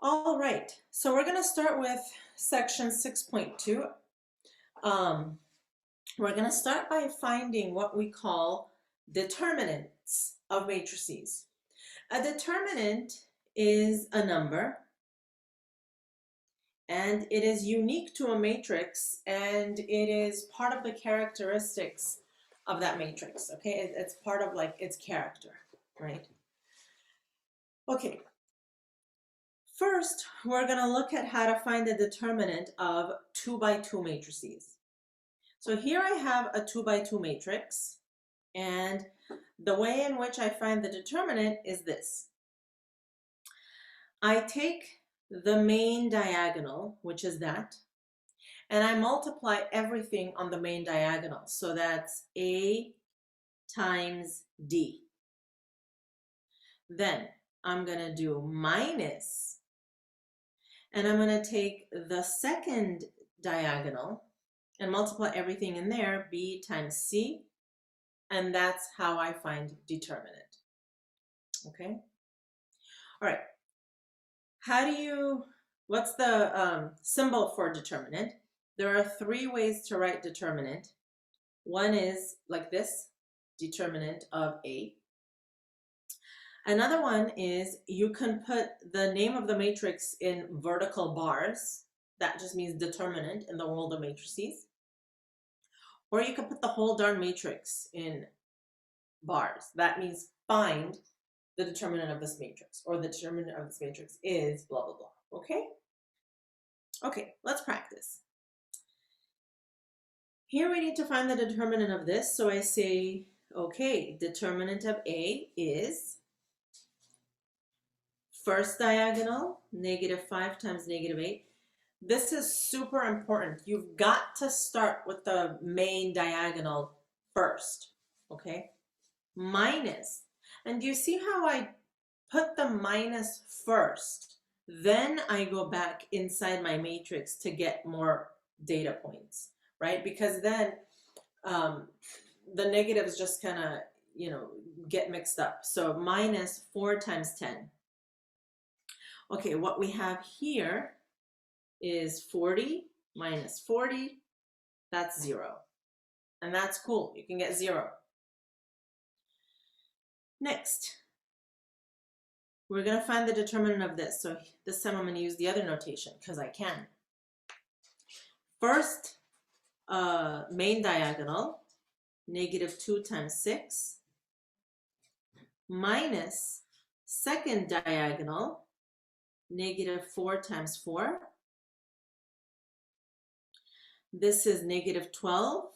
All right, so we're going to start with section 6.2. We're going to start by finding what we call determinants of matrices. A determinant is a number, and it is unique to a matrix, and it is part of the characteristics of that matrix, okay? It's part of like its character, right? Okay, first, we're going to look at how to find the determinant of 2 by 2 matrices. So here I have a 2 by 2 matrix, and the way in which I find the determinant is this. I take the main diagonal, which is that, and I multiply everything on the main diagonal. So that's A times D. Then I'm going to do minus, and I'm going to take the second diagonal and multiply everything in there, B times C, and that's how I find determinant. Okay? All right. What's the symbol for determinant? There are 3 ways to write determinant. One is like this, determinant of A. Another one is you can put the name of the matrix in vertical bars. That just means determinant in the world of matrices. Or you can put the whole darn matrix in bars. That means find the determinant of this matrix, or the determinant of this matrix is blah, blah, blah. Okay? Okay, let's practice. Here we need to find the determinant of this. So I say, okay, determinant of A is first diagonal, -5 times -8. This is super important. You've got to start with the main diagonal first, okay? Minus, and do you see how I put the minus first? Then I go back inside my matrix to get more data points, right? Because then the negatives just kind of, get mixed up. So minus 4 times 10. Okay, what we have here is 40 minus 40, that's 0. And that's cool, you can get 0. Next, we're going to find the determinant of this. So this time I'm going to use the other notation because I can. First main diagonal, -2 times 6, minus second diagonal, -4 times 4. This is -12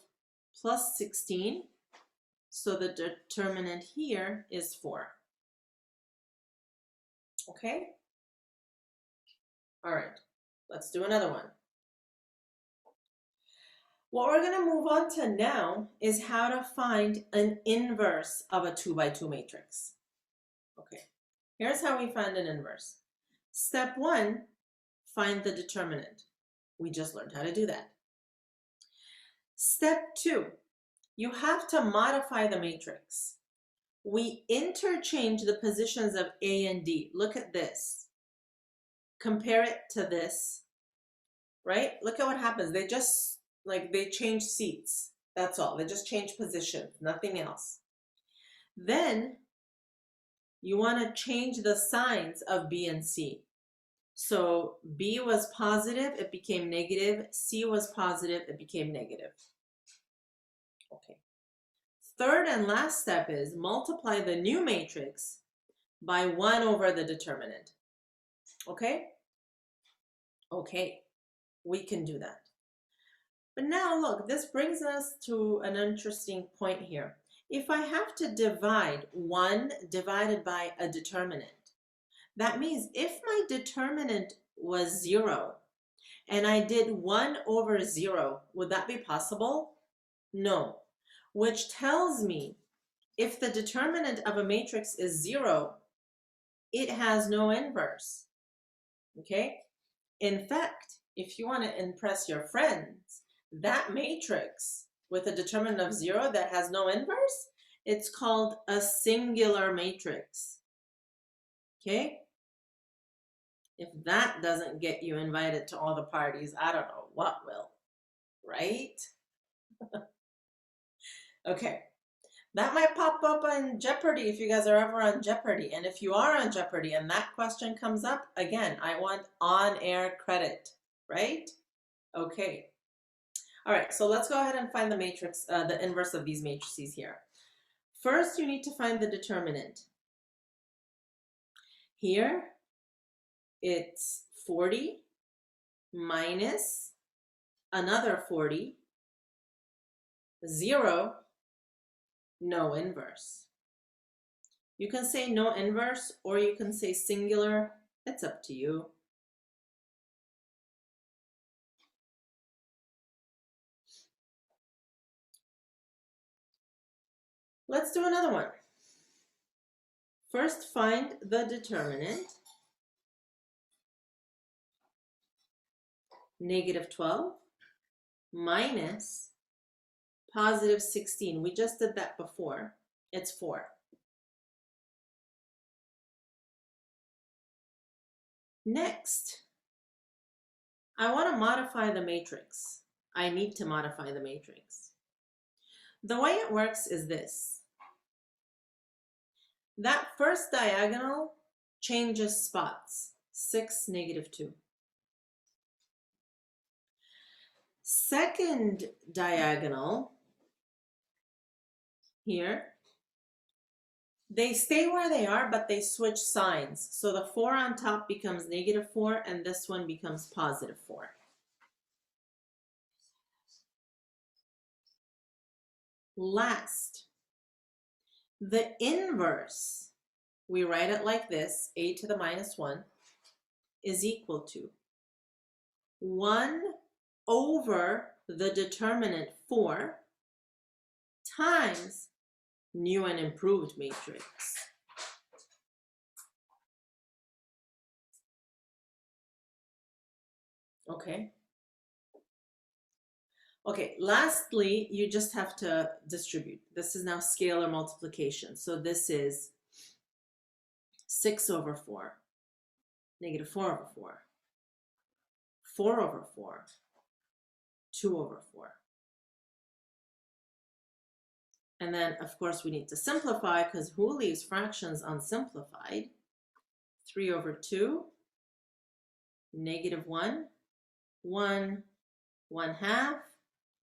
plus 16. So the determinant here is 4. Okay? All right, let's do another one. What we're going to move on to now is how to find an inverse of a 2 by 2 matrix. Okay, here's how we find an inverse. Step 1, find the determinant. We just learned how to do that. Step 2, you have to modify the matrix. We interchange the positions of A and D. Look at this. Compare it to this, right? Look at what happens. They change seats. That's all. They just change positions, nothing else. Then you want to change the signs of B and C. So B was positive, it became negative. C was positive, it became negative. Okay. Third and last step is multiply the new matrix by 1 over the determinant. Okay? Okay, we can do that. But now look, this brings us to an interesting point here. If I have to divide 1 divided by a determinant, that means if my determinant was 0 and I did 1 over 0, would that be possible? No. Which tells me if the determinant of a matrix is 0, it has no inverse. Okay? In fact, if you want to impress your friends, that matrix with a determinant of 0 that has no inverse, it's called a singular matrix. Okay? If that doesn't get you invited to all the parties, I don't know what will, right? Okay. That might pop up on Jeopardy if you guys are ever on Jeopardy. And if you are on Jeopardy and that question comes up, again, I want on-air credit, right? Okay. All right, so let's go ahead and find the matrix, the inverse of these matrices here. First, you need to find the determinant. Here, it's 40 minus another 40, 0, no inverse. You can say no inverse or you can say singular. It's up to you. Let's do another one. First, find the determinant. -12 minus +16. We just did that before. It's 4. Next, I want to modify the matrix. I need to modify the matrix. The way it works is this. That first diagonal changes spots. 6, -2. Second diagonal here, they stay where they are, but they switch signs. So the 4 on top becomes -4, and this one becomes +4. Last, the inverse, we write it like this, a to the -1, is equal to 1 over the determinant 4 times new and improved matrix. Okay. Okay, lastly, you just have to distribute. This is now scalar multiplication. So this is 6 over 4, -4 over 4, 4 over 4, 2 over 4. And then, of course, we need to simplify because who leaves fractions unsimplified? 3 over 2, -1, 1, 1/2.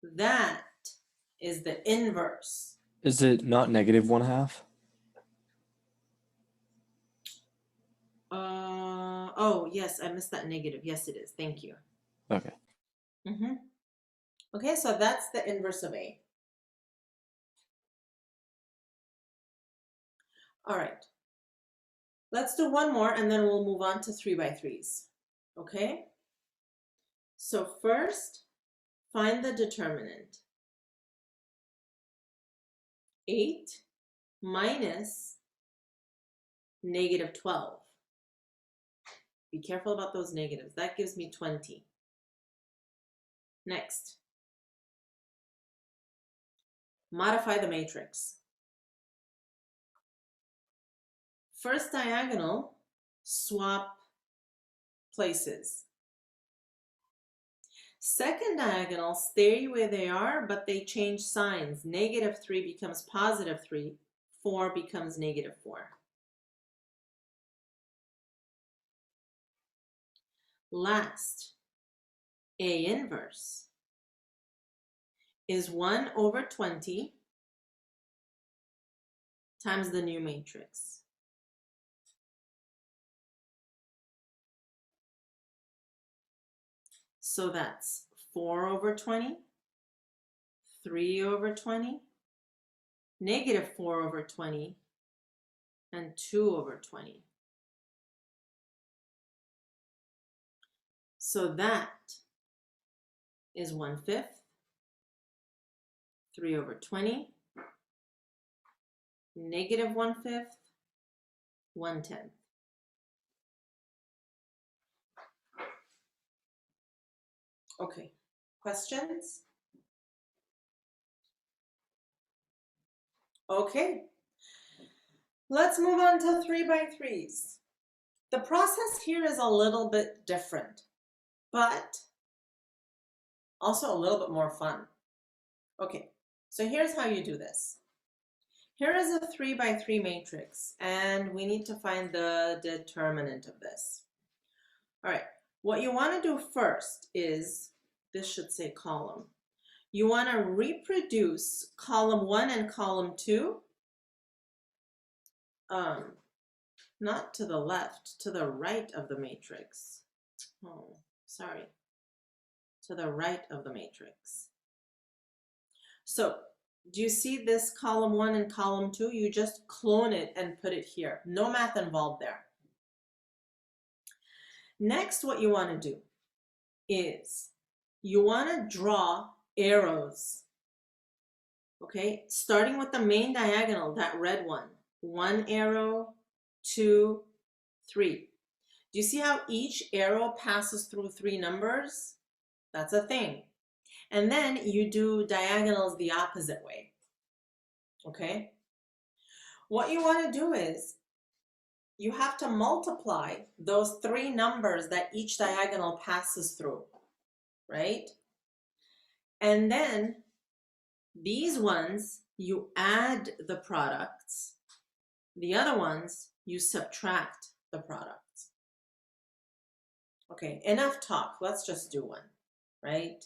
That is the inverse. Is it not -1/2? Oh, yes, I missed that negative. Yes, it is. Thank you. Okay. Okay, so that's the inverse of A. All right. Let's do one more and then we'll move on to 3x3s. Okay? So first, find the determinant. 8 minus -12. Be careful about those negatives. That gives me 20. Next, modify the matrix. First diagonal, swap places. Second diagonal, stay where they are, but they change signs. -3 becomes +3, 4 becomes -4. Last, A inverse is 1 over 20 times the new matrix. So that's 4 over 20, 3 over 20, -4 over 20, and 2 over 20. So that is 1/5, 3 over 20, -1/5, 1/10. Okay, questions? Okay, let's move on to 3x3s. The process here is a little bit different, but also a little bit more fun. Okay, so here's how you do this. Here is a 3 by 3 matrix, and we need to find the determinant of this. All right, what you want to do first is, this should say column. You want to reproduce column 1 and column 2, not to the left, to the right of the matrix. Oh, sorry, to the right of the matrix. So do you see this column 1 and column 2? You just clone it and put it here. No math involved there. Next, what you want to do is you want to draw arrows, okay? Starting with the main diagonal, that red one. 1 arrow, 2, 3. Do you see how each arrow passes through 3 numbers? That's a thing. And then you do diagonals the opposite way, okay? What you want to do is you have to multiply those 3 numbers that each diagonal passes through, right? And then these ones, you add the products. The other ones, you subtract the products. Okay, enough talk. Let's just do one, right?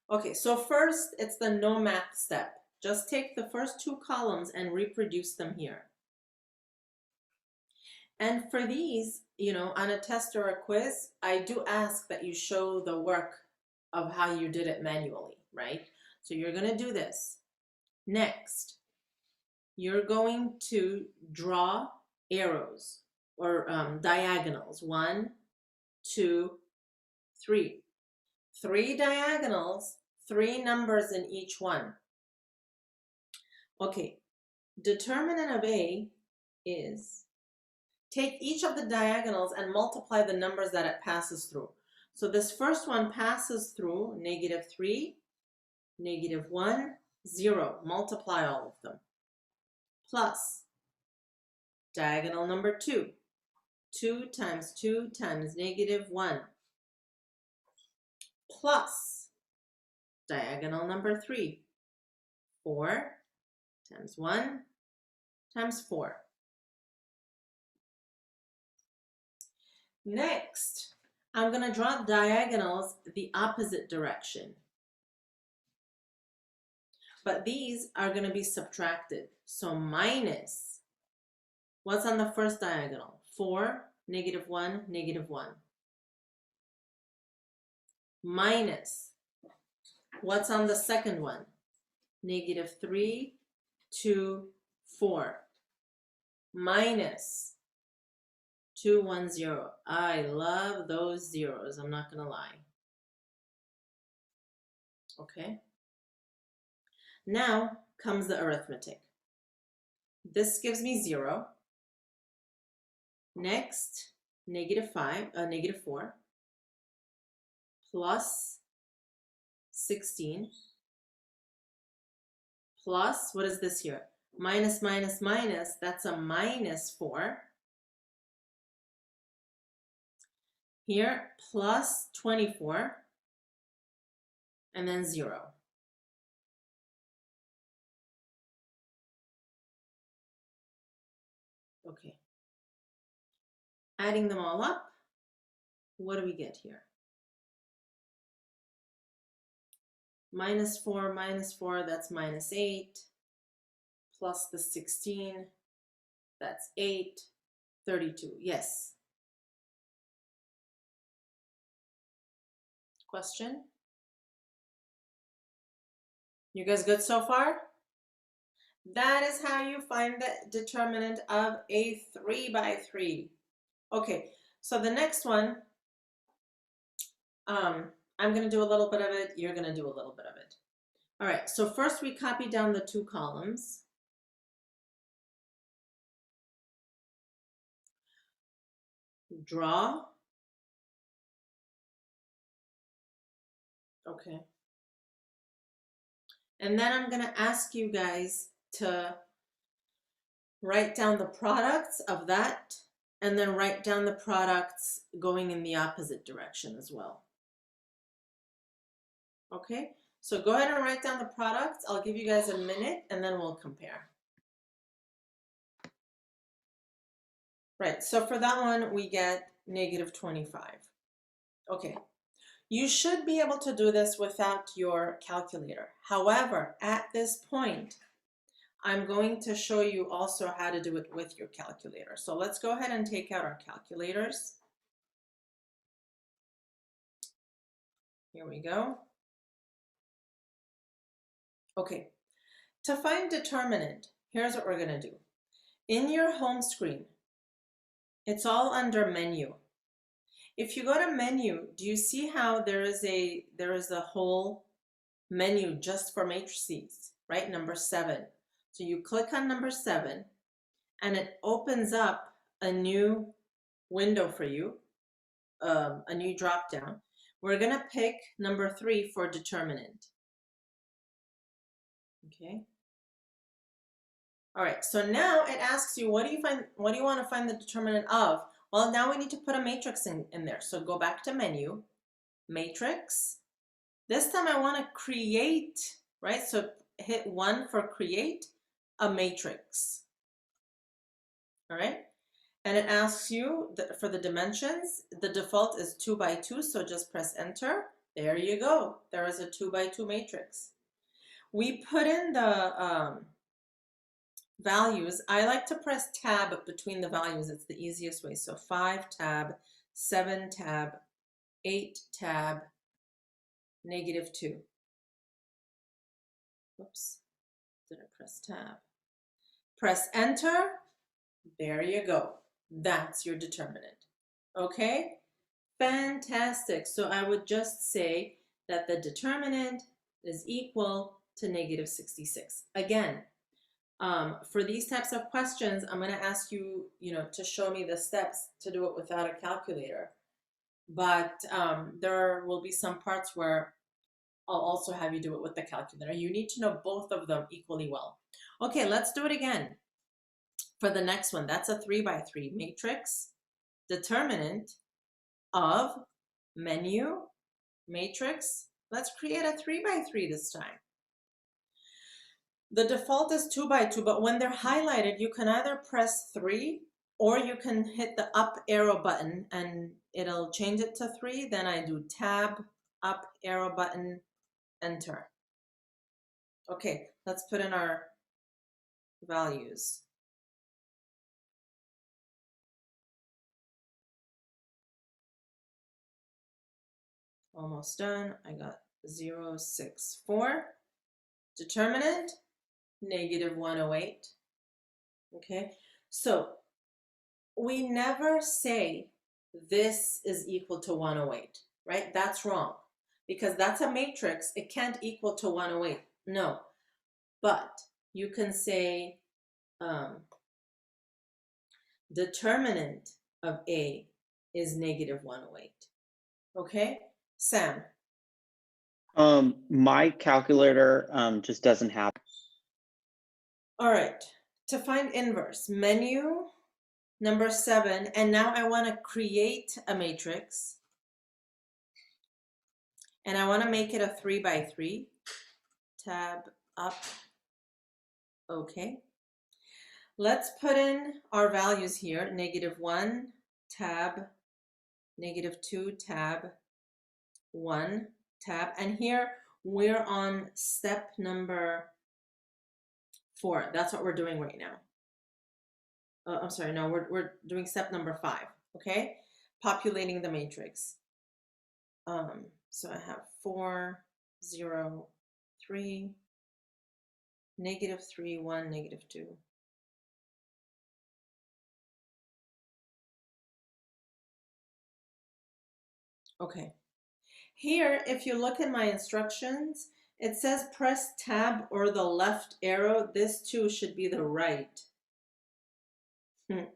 Okay, so first, it's the no math step. Just take the first 2 columns and reproduce them here. And for these, you know, on a test or a quiz, I do ask that you show the work of how you did it manually, right? So you're going to do this. Next, you're going to draw arrows or diagonals. 1, 2, 3. 3 diagonals, 3 numbers in each one. Okay, determinant of A is take each of the diagonals and multiply the numbers that it passes through. So this first one passes through -3, -1, 0. Multiply all of them. Plus diagonal number 2. 2 times 2 times -1. Plus diagonal number 3. 4 times 1 times 4. Next, I'm going to draw diagonals the opposite direction. But these are going to be subtracted. So minus, what's on the first diagonal? 4, -1, -1. Minus, what's on the second one? -3, 2, 4. Minus 2, 1, 0. I love those zeros, I'm not going to lie. Okay. Now comes the arithmetic. This gives me 0. Next, -4 plus 16 plus, what is this here? Minus, minus, minus, that's a -4. Here, plus 24, and then 0. Okay. Adding them all up, what do we get here? -4 minus 4, that's -8, plus the 16, that's 8, 32. Yes. Question? You guys good so far? That is how you find the determinant of a 3 by 3. Okay, so the next one, I'm going to do a little bit of it. You're going to do a little bit of it. All right, so first we copy down the 2 columns. Draw. Okay. And then I'm going to ask you guys to write down the products of that, and then write down the products going in the opposite direction as well. Okay, so go ahead and write down the products. I'll give you guys a minute and then we'll compare. Right, so for that one, we get -25. Okay, you should be able to do this without your calculator. However, at this point, I'm going to show you also how to do it with your calculator. So let's go ahead and take out our calculators. Here we go. Okay, to find determinant, here's what we're going to do. In your home screen, it's all under menu. If you go to menu, do you see how there is a whole menu just for matrices, right? Number 7. So you click on number 7 and it opens up a new window for you, a new drop down. We're going to pick number 3 for determinant. Okay. All right, so now it asks you, what do you want to find the determinant of? Well, now we need to put a matrix in there. So go back to menu, matrix. This time I want to create, right? So hit 1 for create a matrix. All right. And it asks you for the dimensions. The default is 2 by 2, so just press enter. There you go. There is a 2 by 2 matrix. We put in the values. I like to press tab between the values. It's the easiest way. So 5 tab, 7 tab, 8 tab, -2. Oops, did I press tab? Press enter. There you go. That's your determinant. Okay, fantastic. So I would just say that the determinant is equal to -66. Again, for these types of questions, I'm going to ask you, to show me the steps to do it without a calculator. But there will be some parts where I'll also have you do it with the calculator. You need to know both of them equally well. Okay, let's do it again. For the next one, that's a 3 by 3 matrix, determinant of menu, matrix. Let's create a 3 by 3 this time. The default is 2 by 2, but when they're highlighted, you can either press 3 or you can hit the up arrow button and it'll change it to 3. Then I do tab, up arrow button, enter. Okay, let's put in our values. Almost done. I got 0, 6, 4. Determinant, -108. Okay, so we never say this is equal to 108, right? That's wrong because that's a matrix. It can't equal to 108. No, but you can say determinant of A is -108. Okay, Sam. My calculator just doesn't have. All right, to find inverse, menu, number 7, and now I want to create a matrix. And I want to make it a 3 by 3. Tab up. Okay. Let's put in our values here. -1, tab, -2, tab, 1, tab. And here we're on step number 4. That's what we're doing right now. I'm sorry, no, we're doing step number 5. Okay, populating the matrix. So I have 4, 0, 3, -3, 1, -2. Okay. Here, if you look at my instructions, it says press tab or the left arrow. This too should be the right. I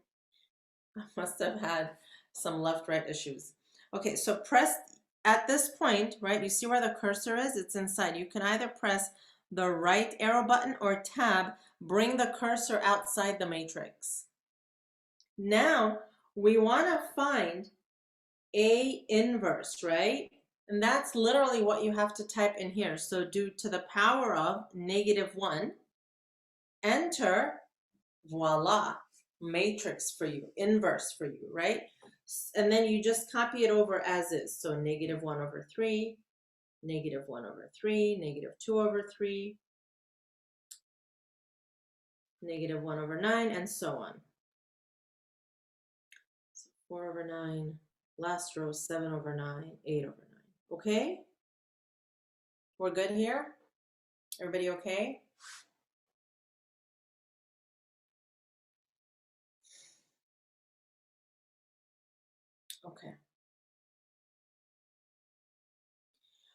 must have had some left-right issues. Okay, so press at this point, right? You see where the cursor is? It's inside. You can either press the right arrow button or tab, bring the cursor outside the matrix. Now we want to find A inverse, right? And that's literally what you have to type in here. So do to the power of -1, enter, voila, matrix for you, inverse for you, right? And then you just copy it over as is. So -1/3, -1/3, -2/3, -1/9, and so on. So 4/9, last row 7/9, 8/9. Okay? We're good here? Everybody okay? Okay.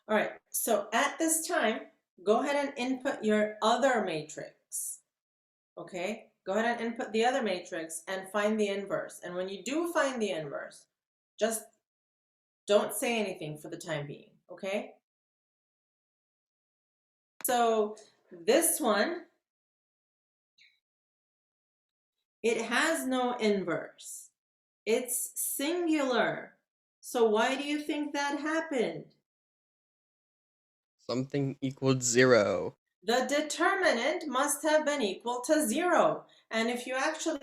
All right, so at this time, go ahead and input your other matrix. Okay, go ahead and input the other matrix and find the inverse. And when you do find the inverse, just don't say anything for the time being, okay? So this one, it has no inverse. It's singular. So why do you think that happened? Something equaled 0. The determinant must have been equal to 0. And if you actually,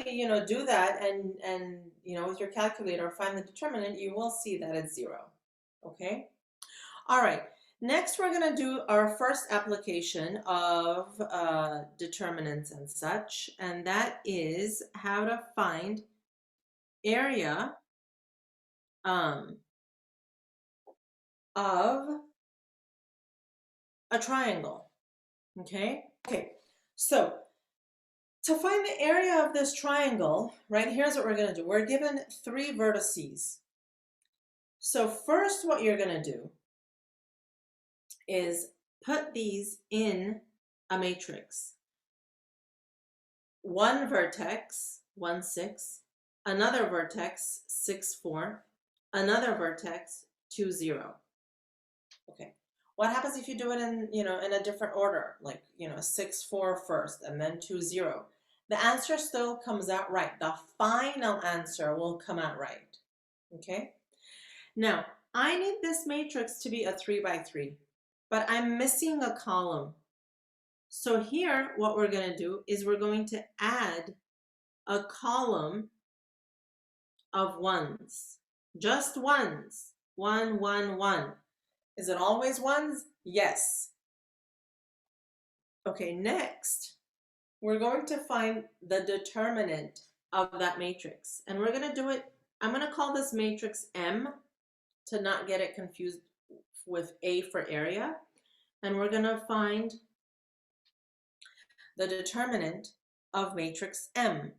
do that and with your calculator find the determinant, you will see that it's 0. Okay? All right. Next, we're going to do our first application of determinants and such, and that is how to find area of a triangle. Okay, so to find the area of this triangle, right, here's what we're going to do. We're given 3 vertices. So first what you're going to do is put these in a matrix. One vertex, 1, 6, another vertex, 6, 4, another vertex, 2, 0. Okay. What happens if you do it in, in a different order, like, 6, 4 first and then 2, 0? The answer still comes out right. The final answer will come out right. Okay? Now, I need this matrix to be a 3 by 3, but I'm missing a column. So here, what we're going to do is we're going to add a column of ones. Just ones. 1, 1, 1. Is it always ones? Yes. Okay, next, we're going to find the determinant of that matrix. And we're going to do it, I'm going to call this matrix M to not get it confused with A for area. And we're going to find the determinant of matrix M.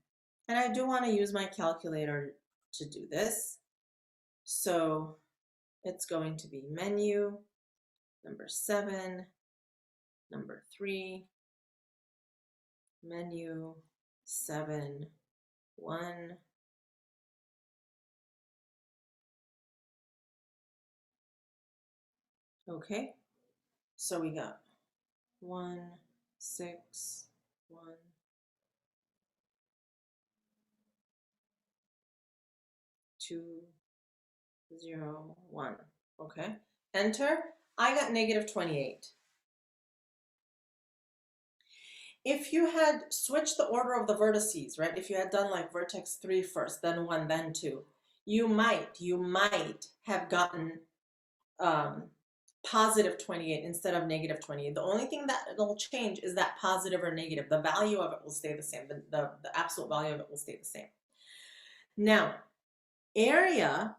And I do want to use my calculator to do this. So it's going to be menu, number 7, number 3, menu, 7, 1, okay, so we got 1, 6, 1, 2, 0, 1, okay, enter. I got -28. If you had switched the order of the vertices, right, if you had done like vertex 3 first, then 1, then 2, you might have gotten positive 28 instead of -28. The only thing that will change is that positive or negative. The value of it will stay the same. The absolute value of it will stay the same. Now, area,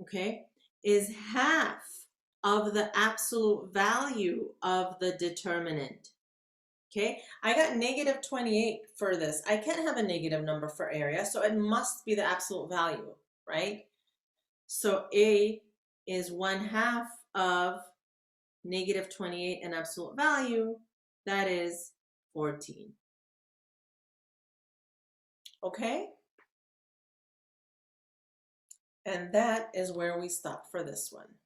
okay, is half of the absolute value of the determinant. Okay, I got -28 for this. I can't have a negative number for area, so it must be the absolute value, right? So A is 1/2 of -28 in absolute value. That is 14. Okay? And that is where we stop for this one.